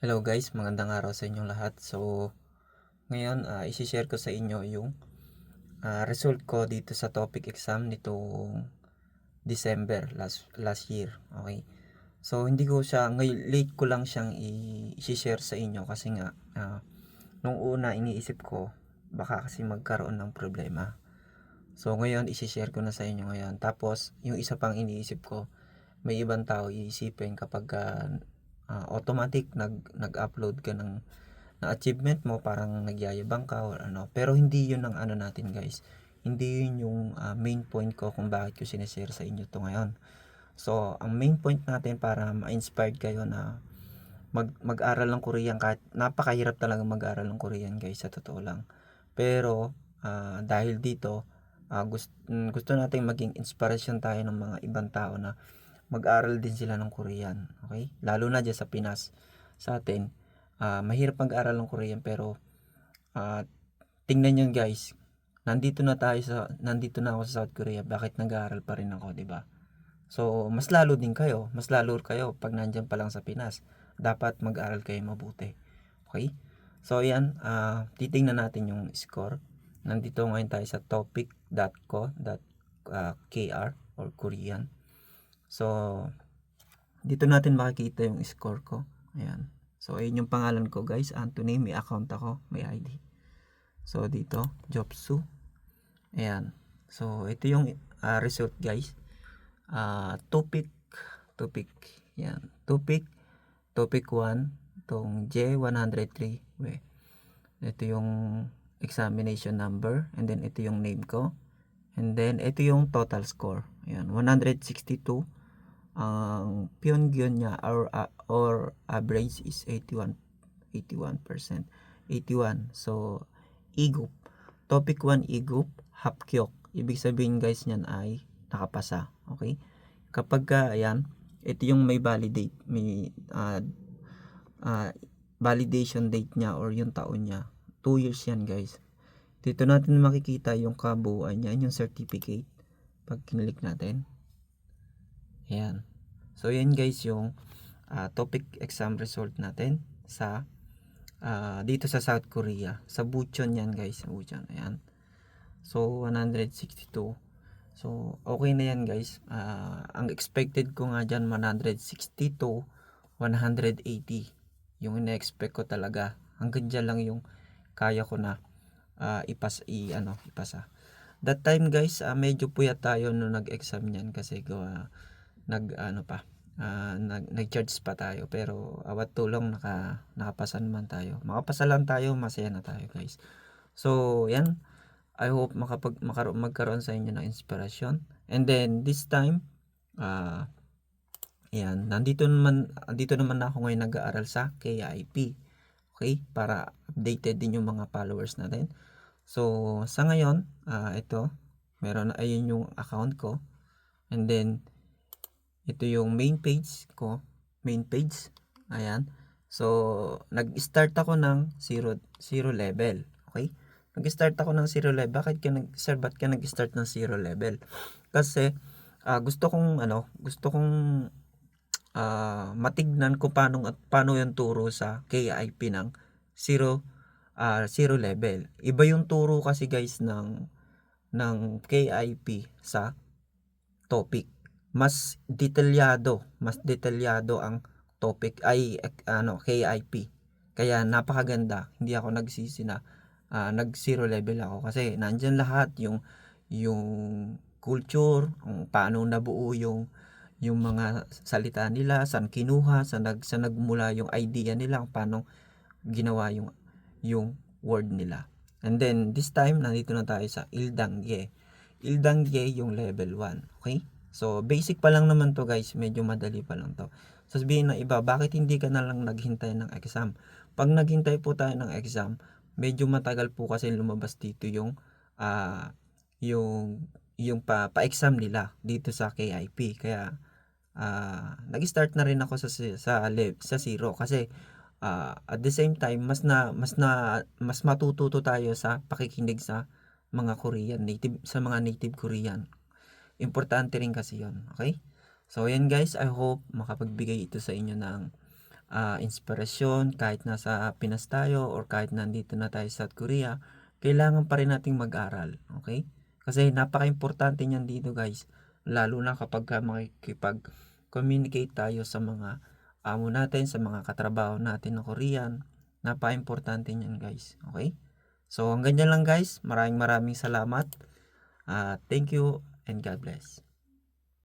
Hello guys, magandang araw sa inyong lahat. So, ngayon i-share ko sa inyo yung result ko dito sa topic exam nitong December last year. Okay? So, hindi ko siya ngayon late ko lang siyang i-share sa inyo kasi nga nung una iniisip ko baka kasi magkaroon ng problema. So, ngayon i-share ko na sa inyo ngayon. Tapos, yung isa pang iniisip ko, may ibang tao iisipin kapag automatic nag-upload ka ng achievement mo, parang nagyayabang ka or ano. Pero hindi yun ang ano natin guys. Hindi yun yung main point ko kung bakit ko sinishare sa inyo to ngayon. So, ang main point natin para ma-inspired kayo na mag-aral ng Korean, kahit napakahirap talaga mag-aral ng Korean guys, sa totoo lang. Pero dahil dito gusto nating maging inspiration tayo ng mga ibang tao na mag-aral din sila ng Korean. Okay? Lalo na dyan sa Pinas. Sa atin, mahirap mag-aral ng Korean, pero tingnan nyo guys, nandito na ako sa South Korea, bakit nag-aaral pa rin ako, 'di ba? So, mas lalo kayo pag nandiyan pa lang sa Pinas. Dapat mag-aral kayo mabuti. Okay? So, yan, titingnan natin yung score. Nandito ngayon tayo sa topic.co.kr or Korean. So, dito natin makikita yung score ko. Ayan. So, ayun yung pangalan ko guys, Anthony. May account ako, may ID. So, dito, Jobsu. Ayan. So, ito yung result guys. Topic. Yan. Topic 1. Itong J103. Ito yung examination number. And then, ito yung name ko. And then, ito yung total score. Ayan. 162. Ang Pyongyang niya or average is 81%. 81. So, Igup. Topic 1 Igup, Hapkyok. Ibig sabihin guys niyan ay nakapasa. Okay? Kapag ayan, ito yung may validation date niya or yung taon niya. 2 years yan guys. Dito natin makikita yung kabuuan niya, yung certificate. Pag kinlik natin. Ayan. So, yan guys yung topic exam result natin sa dito sa South Korea. Sa Bucheon yan guys. Sa Bucheon. Ayan. So, 162. So, okay na yan guys. Ang expected ko nga dyan, 160 to 180. Yung ina-expect ko talaga. Hanggang dyan lang yung kaya ko na ipasa. That time guys, medyo puyat tayo nung nag-exam niyan kasi nag-charge pa tayo, pero awat tulong nakapasa naman tayo. Makapasa lang tayo, masaya na tayo guys. So yan, I hope magkaroon sa inyo ng inspirasyon. And then this time yan, dito naman ako ngayon nag-aaral sa KIP. Okay, para updated din yung mga followers natin. So sa ngayon, ito ayun yung account ko. And then ito yung main page ko. Ayan. So, nag-start ako ng 0 level. Okay? Nag-start ako ng 0 level. Bakit ka nag-start ng 0 level? Kasi, gusto kong matignan ko paano yung turo sa KIP ng 0 level. Iba yung turo kasi guys ng KIP sa topic. Mas detalyado ang topic ay KIP. Kaya napakaganda. Hindi ako nagsisi na nag 0 level ako kasi nandiyan lahat yung culture, kung paano nabuo yung mga salita nila, saan kinuha, saan nagmula yung idea nila, paano ginawa yung word nila. And then this time nandito na tayo sa Ildangye yung level 1. Okay? So, basic pa lang naman to guys. Medyo madali pa lang to. Sasabihin ng iba, bakit hindi ka na lang naghintay ng exam? Pag naghintay po tayo ng exam, medyo matagal po kasi lumabas dito yung pa-exam nila dito sa KIP. Kaya, nag-start na rin ako sa zero kasi at the same time mas matututo tayo sa pakikinig sa mga native Korean. Importante rin kasi 'yon, okay? So, yan guys, I hope makapagbigay ito sa inyo ng inspirasyon kahit nasa Pinas tayo or kahit nandito na tayo sa South Korea, kailangan pa rin nating mag-aral, okay? Kasi napaka-importante niyan dito guys, lalo na kapagka makikipag-communicate tayo sa mga amo natin, sa mga katrabaho natin na Korean, napaka-importante niyan guys, okay? So hanggang diyan lang guys, maraming salamat. Thank you and God bless.